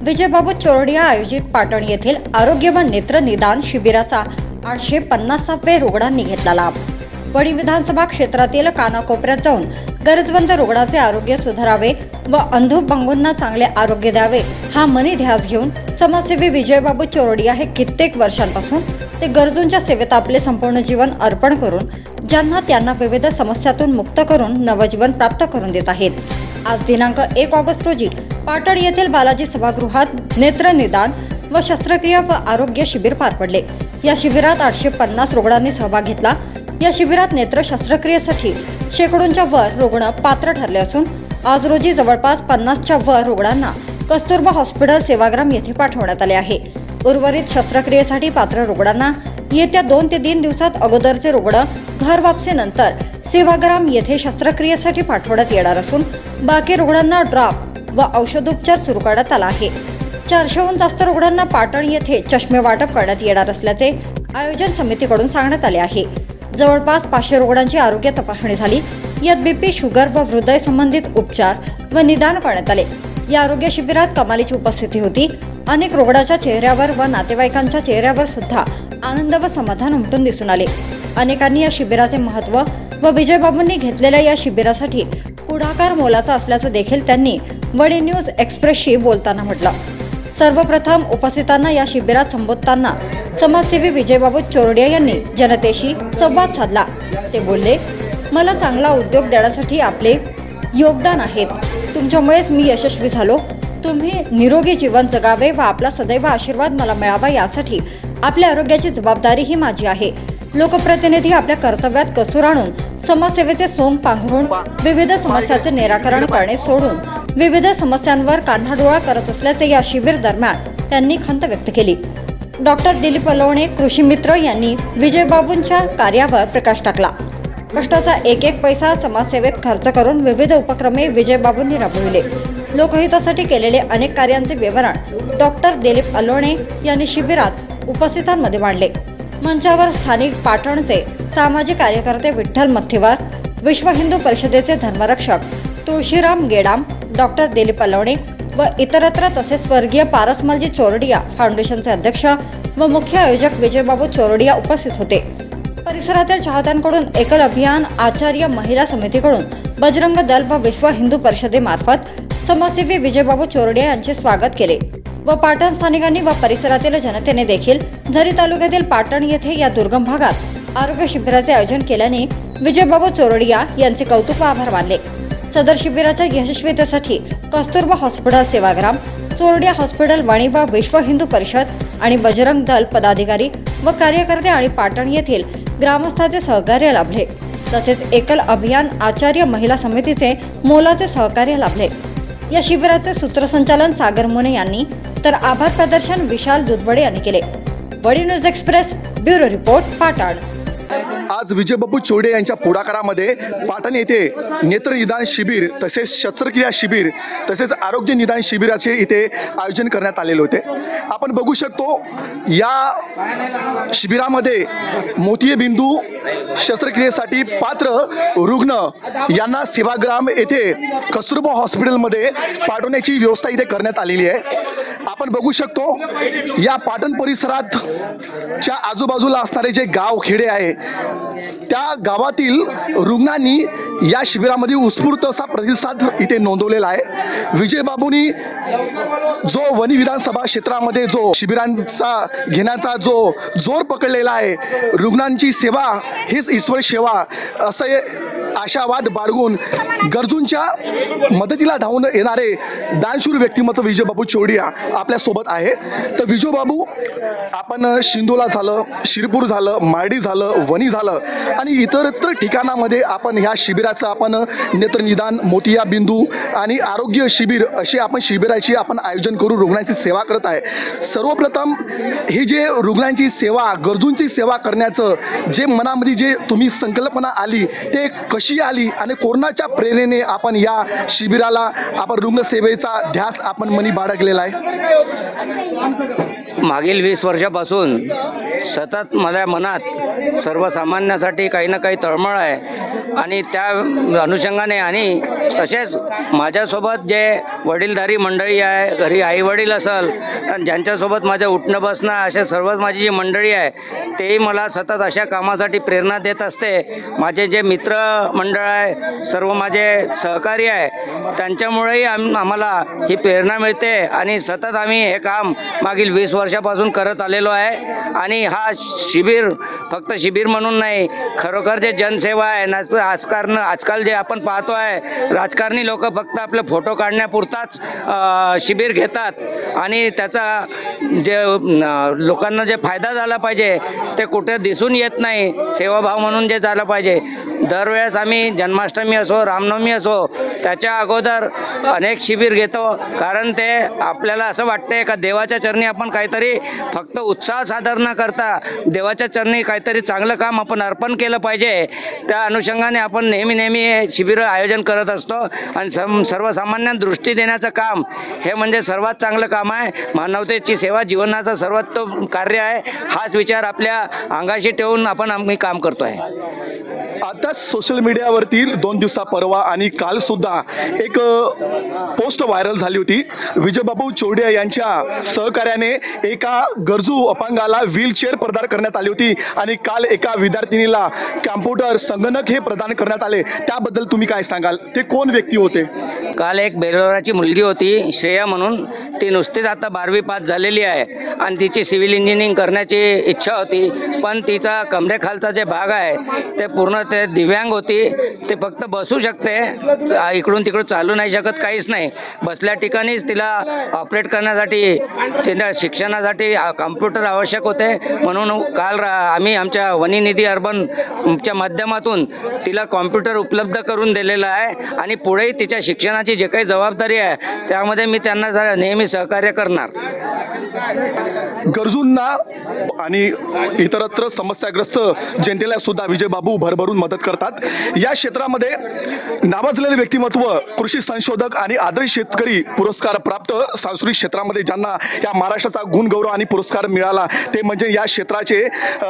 विजयबाबू चोरडिया आयोजित पाटण येथील आरोग्य व नेत्र निदान शिबिराचा 850वे रुग्णांनी घेतला लाभ। वडी विधानसभा क्षेत्रातील कानाकोपऱ्यात जाऊन गरजवंत रुग्णाचे आरोग्य सुधारावे व अंध बंगूंना चांगले आरोग्य द्यावे हा मनी ध्यास घेऊन समाजसेवी विजयबाबू चोरडिया हे कित्येक वर्षांपासून ते गरजूंच्या सेवेत आपले संपूर्ण जीवन अर्पण करून त्यांना विविध समस्यातून मुक्त करून नवजीवन प्राप्त करून देत आहेत। आज दिनांक 1 ऑगस्ट रोजी पाटण येथील बालाजी सभागृहात नेत्र निदान व शस्त्रक्रिया व आरोग्य शिबिर पार पडले। या शिबिरात 850 रुग्णांनी सहभाग घेतला। या शिबिरात नेत्र शस्त्रक्रियेसाठी शेकडोंच्या वर रुग्ण पात्र ठरले असून आज रोजी जवळपास 50च्या वर रुग्णांना कस्तुरबा हॉस्पिटल सेवाग्राम येथे पाठवण्यात आले आहे। उर्वरित शस्त्रक्रियेसाठी पात्र रुग्णांना येत्या 2 ते 3 दिवसात अगोदरचे रुग्ण घर वापसीनंतर सेवाग्राम येथे शस्त्रक्रियेसाठी पाठवण्यात येणार असून बाकी रुग्णांना ड्रॉप व औषधोपचार सुरू करण्यात आला आहे। 400हून जास्त रुग्णांना पाटण येथे चष्मे वाटप करण्यात येणार असल्याचे आयोजन समितीकडून सांगण्यात आले आहे। जवळपास 500 रुग्णांची आरोग्य तपासणी झाली। यात बीपी, शुगर व हृदय संबंधित उपचार व निदान करण्यात आले। या आरोग्य शिबिरात कमालीची उपस्थिती होती। अनेक रुग्णाच्या चेहऱ्यावर व नातेवाईकांच्या चेहऱ्यावर सुद्धा आनंद व समाधान उमटून दिसून आले। अनेकांनी या शिबिराचे महत्त्व व विजयबाबूंनी घेतलेल्या या शिबिरासाठी पुढाकार मोलाचा असल्याचं देखील त्यांनी वडी न्यूज एक्सप्रेसशी बोलताना म्हटलं। सर्वप्रथम उपस्थितांना या शिबिरात संबोधताना समाजसेवी विजयबाबू चोरडिया यांनी जनतेशी संवाद साधला। ते बोलले, मला चांगला उद्योग देण्यासाठी आपले योगदान आहेत। तुमच्यामुळेच मी यशस्वी झालो। तुम्ही निरोगी जीवन जगावे व आपला सदैव आशीर्वाद मला मिळावा यासाठी आपल्या आरोग्याची जबाबदारी ही माझी आहे। लोकप्रतिनिधी आपल्या कर्तव्यात कसूर आणून समाजसेवेचे सोंग पांघरून विविध समस्यांचे निराकरण करणे सोडून विविध समस्यांवर कान्हाडोळा करत असल्याचे या शिबिर दरम्यान त्यांनी खंत व्यक्त केली। डॉक्टर दिलीप अलोणे कृषी मित्र यांनी विजयबाबूंच्या कार्यावर प्रकाश टाकला। कष्टाचा एक एक पैसा समाजसेवेत खर्च करून विविध उपक्रमे विजयबाबूंनी राबविले। लोकहितासाठी केलेले अनेक कार्यांचे विवरण डॉक्टर दिलीप अलोणे यांनी शिबिरात उपस्थितांमध्ये मांडले। मंचावर स्थानिक पाटणचे सामाजिक कार्यकर्ते विठ्ठल मथेवार, विश्व हिंदू परिषदेचे धर्मरक्षक तुळशीराम गेडाम, डॉक्टर दिलीप अलोणे व इतरत्र तसेच स्वर्गीय पारसमलजी चोरडिया फाउंडेशनचे अध्यक्ष व मुख्य आयोजक विजयबाबू चोरडिया उपस्थित होते। परिसरातील चाहत्यांकडून एकल अभियान, आचार्य महिला समितीकडून बजरंग दल व विश्व हिंदू परिषदेमार्फत समाजसेवी विजयबाबू चोरडिया यांचे स्वागत केले व पाटण स्थानिकांनी व परिसरातील जनतेने देखील झरी तालुक्यातील पाटण येथे या दुर्गम भागात आरोग्य शिबिराचे आयोजन केल्याने विजयबाबू चोरडिया यांचे कौतुक व आभार मानले। सदर शिबिराच्या यशस्वीतेसाठी कस्तुरबा हॉस्पिटल सेवाग्राम, चोरडिया हॉस्पिटल वणी व विश्व हिंदू परिषद आणि बजरंग दल पदाधिकारी व कार्यकर्ते आणि पाटण येथील ग्रामस्थांचे सहकार्य लाभले। तसेच एकल अभियान, आचार्य महिला समितीचे मोलाचे सहकार्य लाभले। या शिबिराचे सूत्रसंचालन सागर मुने यांनी तर आभार प्रदर्शन विशाल दुधवडे यांनी केले। वडी news express bureau report Patan. आज विजयबाबू चोरडिया यांच्या पुढाकारामध्ये पाटण येथे नेत्र निदान शिबिर तसेच शस्त्रक्रिया शिबिर तसेच आरोग्य निदान शिबिराचे इथे आयोजन करण्यात आलेले होते। आपण बघू शकतो या शिबिरामध्ये मोतियबिंदू शस्त्रक्रियेसाठी पात्र रुग्ण यांना सेवाग्राम येथे कस्तुरबा हॉस्पिटलमध्ये पाठवण्याची व्यवस्था इथे करण्यात आलेली आहे। आपण बघू शकतो या पाटण परिसरात च्या आजूबाजूला असणारे जे गाव खेडे आहे त्या गावातील रुग्णांनी या शिबिरामध्ये उत्स्फूर्त असा प्रतिसाद इथे नोंदवलेला आहे। विजयबाबूंनी जो वणी विधानसभा क्षेत्रामध्ये जो शिबिरांचा घेण्याचा जो जोर पकडलेला आहे, रुग्णांची सेवा हीच ईश्वर सेवा असे आशावाद बाळगून गरजूंच्या मदतीला धावून येणारे दानशूर व्यक्तिमत्व विजयबाबू चोरडिया आपल्या सोबत आहे। तर विजयबाबू आपण शिंदोला झालं, शिरपूर झालं, मार्डी झालं, वणी झालं आणि इतरत्र ठिकाणामध्ये आपण ह्या शिबिराचं आपण नेत्रनिदान, मोतियाबिंदू आणि आरोग्य शिबिर असे आपण शिबिराची आपण आयोजन करून रुग्णांची सेवा करत आहे। सर्वप्रथम हे जे रुग्णांची सेवा, गरजूंची सेवा करण्याचं जे मनामध्ये जे तुम्ही संकल्पना आली ते कशी आली आणि कोरोनाच्या प्रेरणेने आपण या शिबिराला आपण रुग्णसेवेचा ध्यास आपण मनी बाळगलेला आहे? मागील 20 वर्षापासून सतत माझ्या मनात सर्वसामान्यासाठी काही ना काही तळमळ आहे आणि त्या अनुषंगाने आणि तसेच माझ्यासोबत जे वडीलधारी मंडळी आहे, घरी आई वडील असेल आणि ज्यांच्यासोबत माझं उठणं बसणं असे सर्वच माझी जी मंडळी आहे तेही मला सतत अशा कामासाठी प्रेरणा देत असते. माझे जे मित्र मंडळ आहे, सर्व माझे सहकारी आहे, त्यांच्यामुळेही आम्हाला ही प्रेरणा मिळते आणि सतत आम्ही हे काम मागील 20 वर्षापासून करत आलेलो आहे. आणि हा शिबिर फक्त शिबिर म्हणून नाही, खरोखर जे जनसेवा आहे आजकाल जे आपण पाहतो आहे, राजकारणी लोक फक्त आपले फोटो काढण्यापुरताच शिबिर घेतात आणि त्याचा जे लोकांना जे फायदा झाला पाहिजे ते कुठे दिसून येत नाही. सेवाभाव म्हणून जे झालं पाहिजे, दरवेळेस आम्ही जन्माष्टमी असो, रामनवमी असो, त्याच्या अगोदर अनेक शिबिर घेतो. कारण ते आपल्याला असं वाटते का देवाच्या चरणी आपण काहीतरी फक्त उत्साह सादर न करता देवाच्या चरणी काहीतरी चांगलं काम आपण अर्पण केलं पाहिजे. त्या अनुषंगाने आपण नेहमी हे शिबिर आयोजन करत असतो आणि सर्वसामान्यांना दृष्टी देण्याचं काम हे म्हणजे सर्वात चांगलं काम आहे. मानवतेची सेवा जीवनाचं सर्वोत्तम कार्य आहे. हाच विचार आपल्या अंगाशी ठेवून आम्ही काम करतो आहे. आता सोशल मीडियावरती 2 दिवसापूर्वी आणि काल सुद्धा एक पोस्ट व्हायरल झाली होती. विजयबाबू चोरडिया यांच्या सहकार्याने एका गरजू अपंगाला व्हीलचेअर प्रदान करण्यात आली होती आणि काल एका विद्यार्थिनीला कॉम्प्युटर संगणक हे प्रदान करण्यात आले. त्याबद्दल तुम्ही काय सांगाल? ते कोण व्यक्ती होते? काल एक बेलोराची मुलगी होती, श्रेया म्हणून. ती नुसतीच आता 12वी पास झालेली आहे आणि तिची सिव्हिल इंजिनिअरिंग करण्याची इच्छा होती, पण तिचा कमरेखालचा जे भाग आहे ते पूर्ण ते दिव्यांग होती. ते फक्त बसू शकते, इकडून तिकडून चालू नाही शकत, काहीच नाही. बसल्या ठिकाणीच तिला ऑपरेट करण्यासाठी तिला शिक्षणासाठी कॉम्प्युटर आवश्यक होते. म्हणून काल आम्ही आमच्या वनिनिधी अर्बनच्या माध्यमातून तिला कॉम्प्युटर उपलब्ध करून दिलेला आहे आणि पुढेही तिच्या शिक्षणाची जे काही जबाबदारी आहे त्यामध्ये मी त्यांना नेहमी सहकार्य करणार. गरजूंना आणि इतरत्र समस्याग्रस्त जनतेला सुद्धा विजयबाबू भरभरून मदत करतात. या क्षेत्रामध्ये नावाजलेले व्यक्तिमत्व, कृषी संशोधक आणि आदर्श शेतकरी पुरस्कार प्राप्त सांस्कृतिक क्षेत्रामध्ये ज्यांना या महाराष्ट्राचा गुणगौरव आणि पुरस्कार मिळाला ते म्हणजे या क्षेत्राचे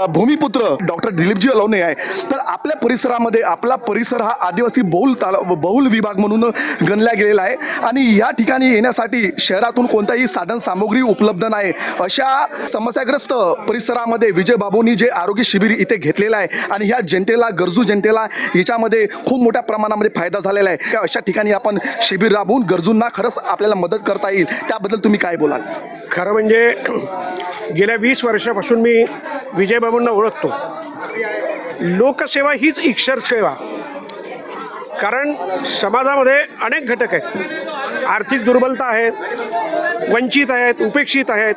भूमिपुत्र डॉक्टर दिलीपजी अलोने आहे. तर आपल्या परिसरामध्ये आपला परिसर हा आदिवासी बहुल विभाग म्हणून गणला गेलेला आहे आणि या ठिकाणी येण्यासाठी शहरातून कोणताही साधन सामुग्री उपलब्ध नाही. अशा समस्याग्रस्त परिसरामध्ये विजयबाबूंनी जे आरोग्य शिबिर इथे घेतलेलं आहे आणि ह्या जनतेला, गरजू जनतेला याच्यामध्ये खूप मोठ्या प्रमाणामध्ये फायदा झालेला आहे. अशा ठिकाणी आपण शिबिर राबवून गरजूंना खरंच आपल्याला मदत करता येईल. त्याबद्दल तुम्ही काय बोलाल? खरं म्हणजे गेल्या 20 वर्षापासून मी विजयबाबूंना ओळखतो. लोकसेवा हीच ईश्वर सेवा. कारण समाजामध्ये अनेक घटक आहेत. आर्थिक दुर्बलता आहे, वंचित आहेत, उपेक्षित आहेत,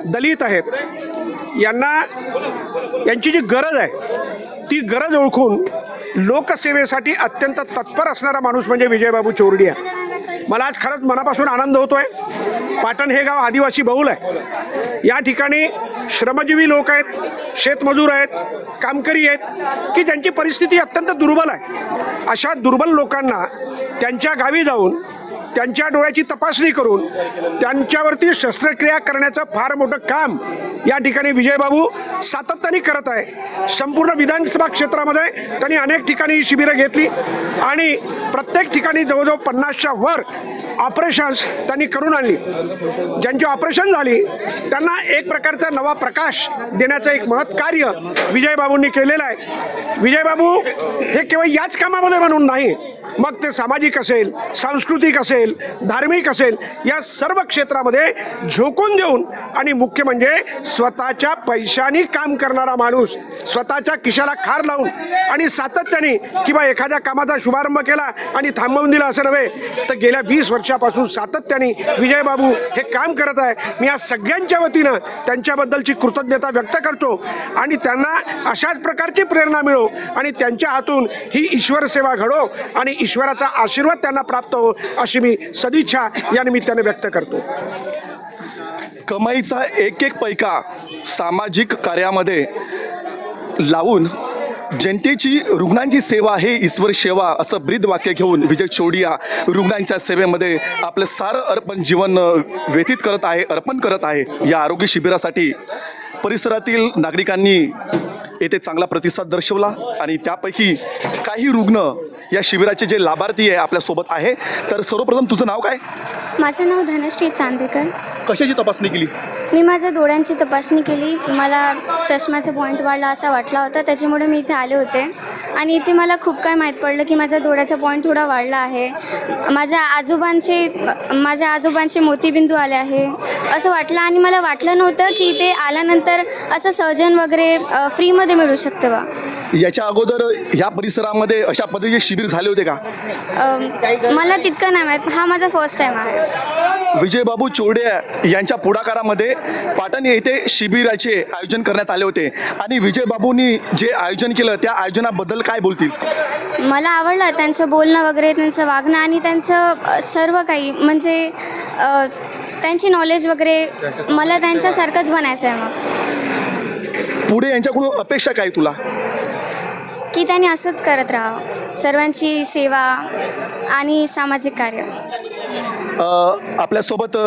दलित आहेत. यांची जी गरज आहे ती गरज ओळखून लोकसेवेसाठी अत्यंत तत्पर असणारा माणूस म्हणजे विजयबाबू चोरडिया. मला आज खरंच मनापासून आनंद होतो आहे. पाटण हे गाव आदिवासी बहुल आहे. या ठिकाणी श्रमजीवी लोक आहेत, शेतमजूर आहेत, कामकरी आहेत की ज्यांची परिस्थिती अत्यंत दुर्बल आहे. अशा दुर्बल लोकांना त्यांच्या गावी जाऊन त्यांच्या डोळ्याची तपासणी करून त्यांच्यावरती शस्त्रक्रिया करण्याचं फार मोठं काम या ठिकाणी विजयबाबू सातत्याने करत आहे. संपूर्ण विधानसभा क्षेत्रामध्ये त्यांनी अनेक ठिकाणी शिबिरं घेतली आणि प्रत्येक ठिकाणी जवळजवळ 50च्या वर ऑपरेशन्स त्यांनी करून आणली. ज्यांची ऑपरेशन झाली त्यांना एक प्रकारचा नवा प्रकाश देण्याचं एक महत् कार्य विजयबाबूंनी केलेलं आहे. विजयबाबू हे केवळ याच कामामध्ये म्हणून नाही, मग ते सामाजिक असेल, सांस्कृतिक असेल, धार्मिक असेल, या सर्व क्षेत्रामध्ये झोकून देऊन आणि मुख्य म्हणजे स्वतःच्या पैशाने काम करणारा माणूस, स्वतःच्या खिशाला खार लावून आणि सातत्याने किंवा एखाद्या कामाचा शुभारंभ केला आणि थांबवून दिला असं नव्हे, तर गेल्या 20 वर्षापासून सातत्याने विजयबाबू हे काम करत आहे. मी या सगळ्यांच्या वतीनं त्यांच्याबद्दलची कृतज्ञता व्यक्त करतो आणि त्यांना अशाच प्रकारची प्रेरणा मिळो आणि त्यांच्या हातून ही ईश्वर सेवा घडो आणि ईश्वराचा आशीर्वाद त्यांना प्राप्त हो अशी मी सदिच्छा या निमित्ताने व्यक्त करतो. कमाईचा एक पैका सामाजिक कार्यामध्ये लावून जनतेची, रुग्णांची सेवा हे ईश्वर सेवा असं ब्रीद वाक्य घेऊन विजय चोरडिया रुग्णांच्या सेवेमध्ये आपलं सारं जीवन व्यतीत करत आहे, अर्पण करत आहे. या आरोग्य शिबिरासाठी परिसरातील नागरिकांनी येथे चांगला प्रतिसाद दर्शवला आणि त्यापैकी काही रुग्ण या शिबिराचे जे लाभार्थी आहे आपल्यासोबत आहे. तर सर्वप्रथम तुझं नाव काय? माझं नाव धनश्री चांदेकर. कशाची तपासणी केली? मी माझ्या डोळ्यांची तपासणी केली. मला चष्म्याचा पॉईंट वाढला असा वाटला होता, त्याच्यामुळे मी इथे आले होते. आणि इथे मला खूप काय माहीत पडलं की माझ्या डोळ्याचा पॉईंट थोडा वाढला आहे. माझ्या आजोबांचे मोतीबिंदू आले आहे असं वाटलं. आणि मला वाटलं नव्हतं की इथे आल्यानंतर असं सर्जन वगैरे फ्रीमध्ये मिळू शकतं बा. याच्या अगोदर ह्या परिसरामध्ये अशा पद्धतीचे शिबिर झाले होते का? मला तितकं नाही माहीत. हा माझा फर्स्ट टाईम आहे. विजयबाबू चोरडे यांच्या पुढाकारामध्ये पाटण येथे शिबिराचे आयोजन करण्यात आले होते आणि विजयबाबूंनी जे आयोजन केलं त्या आयोजनाबद्दल काय बोलतील? मला आवडलं त्यांचं बोलणं वगैरे, त्यांचं वागणं आणि त्यांचं सर्व काही, म्हणजे त्यांची नॉलेज वगैरे. मला त्यांच्यासारखंच बनायचं आहे. मग पुढे यांच्याकडून अपेक्षा काय तुला? की त्यांनी असंच करत राहावं, सर्वांची सेवा आणि सामाजिक कार्य. आपल्यासोबत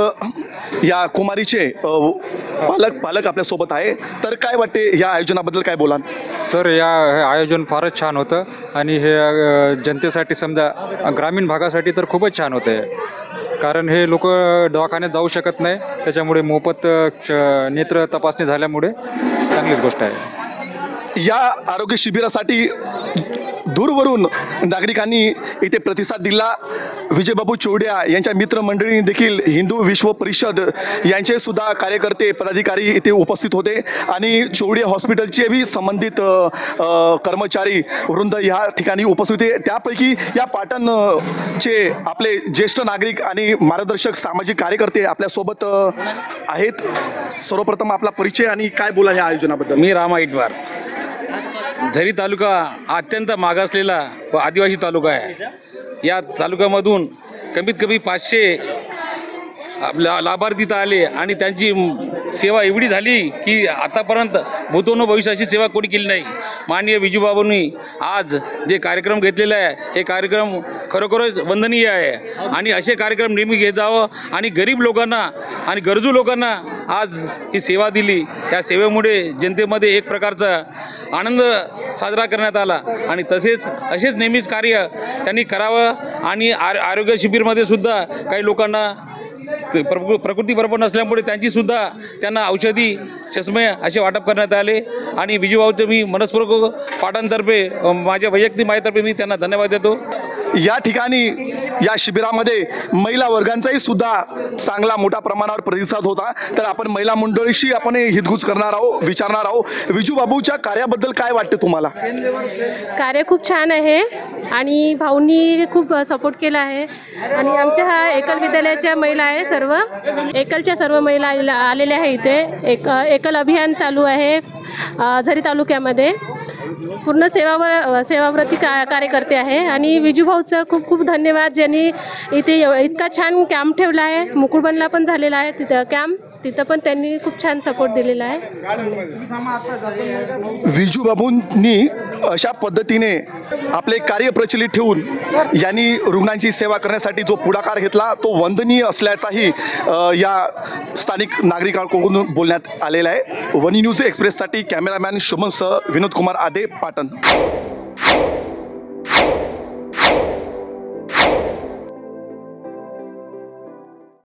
या कुमारीचे पालक आपल्यासोबत आहे. तर काय वाटते या आयोजनाबद्दल काय बोलाल? सर, हे आयोजन फारच छान होतं आणि हे जनतेसाठी, समजा ग्रामीण भागासाठी तर खूपच छान होतं आहे. कारण हे लोक दवाखान्यात जाऊ शकत नाही, त्याच्यामुळे मोफत नेत्र तपासणी झाल्यामुळे चांगलीच गोष्ट आहे. या आरोग्य शिबिरासाठी दूरवरून नागरिकांनी इथे प्रतिसाद दिला. विजयबाबू चोरड्या यांच्या मित्रमंडळींनी देखील हिंदू विश्व परिषद यांचे सुद्धा कार्यकर्ते पदाधिकारी इथे उपस्थित होते आणि चोरडे हॉस्पिटलचे बी संबंधित कर्मचारी वृंद या ठिकाणी उपस्थित होते. त्यापैकी या पाटणचे आपले ज्येष्ठ नागरिक आणि मार्गदर्शक सामाजिक कार्यकर्ते आपल्यासोबत आहेत. सर्वप्रथम आपला परिचय आणि काय बोला या आयोजनाबद्दल? मी राम आईटवार. झरी तालुका अत्यंत मागासलेला व आदिवासी तालुका आहे. या तालुक्यामधून कमीत कमी 500 लाभार्थी आले आणि त्यांची सेवा एवढी झाली की आतापर्यंत भूतोन भविष्याची सेवा कोणी केली नाही. माननीय विजूबाबूंनी आज जे कार्यक्रम घेतलेला आहे हे कार्यक्रम खरोखरच वंदनीय आहे आणि असे कार्यक्रम नेहमी घेत जावं आणि गरीब लोकांना आणि गरजू लोकांना आज ही सेवा दिली. त्या सेवेमुळे जनतेमध्ये एक प्रकारचा आनंद साजरा करण्यात आला आणि असेच नेहमीच कार्य त्यांनी करावं. आणि आरोग्य शिबिरमध्ये सुद्धा काही लोकांना प्रकृती बरोबर नसल्यामुळे त्यांना औषधी चष्मे असे वाटप करण्यात आले आणि विजूभाऊचं मी मनस्पूर्वक पाटणतर्फे माझ्या वैयक्तिक माहितीतर्फे मी त्यांना धन्यवाद देतो. या ठिकाणी या शिबिरामध्ये महिला वर्गांचाही सुद्धा चांगला मोठ्या प्रमाणावर प्रतिसाद होता. तर आपण महिला मंडळीशी आपण हितगुज करणार आहोत, विचारणार आहोत. विजूबाबूच्या कार्याबद्दल काय वाटते तुम्हाला? कार्य खूप छान आहे आणि भाऊंनी खूप सपोर्ट केला आहे. आणि आमच्या हा एकल विद्यालयाच्या महिला आहे, एकलच्या सर्व महिला आलेल्या आहे इथे. एकल अभियान चालू आहे झरी तालुक्यामध्ये. पूर्ण सेवाव्रती कार्यकर्ते आहे आणि विजूभाऊचं खूप खूप धन्यवाद, ज्यांनी इथे इतका छान कॅम्प ठेवला आहे. मुकुळबनला पण झालेला आहे तिथं कॅम्प, तिथं पण त्यांनी खूप छान सपोर्ट दिलेला आहे. विजूबाबूंनी अशा पद्धतीने आपले कार्य प्रचलित ठेवून यांनी रुग्णांची सेवा करण्यासाठी जो पुढाकार घेतला तो वंदनीय असल्याचाही या स्थानिक नागरिकांकडून बोलण्यात आलेला आहे. वनी न्यूज एक्सप्रेससाठी कॅमेरामॅन शुभमसह विनोद कुमार आदे, पाटण.